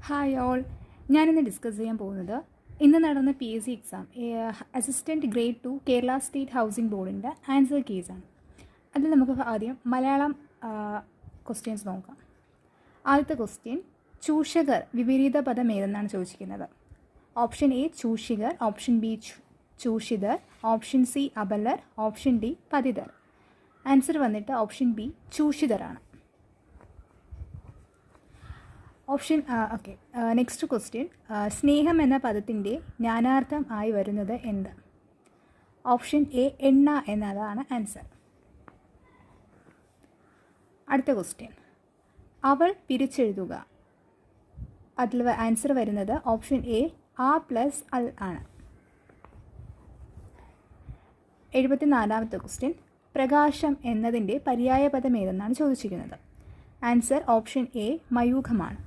Hi all, ഞാനിന്ന് discuss ചെയ്യാൻ പോകുന്നത് ഇന്ന് നടന്ന PSC exam assistant grade 2 Kerala state housing ബോർഡിൻ്റെ ആൻസർ കേസാണ്. അതിൽ നമുക്ക് ആദ്യം മലയാളം ക്വസ്റ്റ്യൻസ് നോക്കാം. ആദ്യത്തെ ക്വസ്റ്റ്യൻ, ചൂഷകർ വിപരീത പദം ഏതെന്നാണ് ചോദിച്ചിരിക്കുന്നത്. ഓപ്ഷൻ എ ചൂഷികർ, ഓപ്ഷൻ ബി ചൂഷിതർ, ഓപ്ഷൻ സി അബലർ, ഓപ്ഷൻ ഡി പതിതർ. ആൻസർ വന്നിട്ട് ഓപ്ഷൻ ബി ചൂഷിതരാണ്. നെക്സ്റ്റ് ക്വസ്റ്റ്യൻ, സ്നേഹം എന്ന പദത്തിൻ്റെ ജ്ഞാനാർത്ഥം ആയി വരുന്നത് എന്ത്? ഓപ്ഷൻ എ എണ്ണ എന്നതാണ് ആൻസർ. അടുത്ത ക്വസ്റ്റ്യൻ, അവൾ പിരിച്ചെഴുതുക. അതിൽ ആൻസർ വരുന്നത് ഓപ്ഷൻ എ ആ പ്ലസ് അൽ ആണ്. 74ാമത്തെ ക്വസ്റ്റ്യൻ, പ്രകാശം എന്നതിൻ്റെ പര്യായ പദം ഏതെന്നാണ് ചോദിച്ചിരിക്കുന്നത്. Answer option A മയൂഖമാണ്.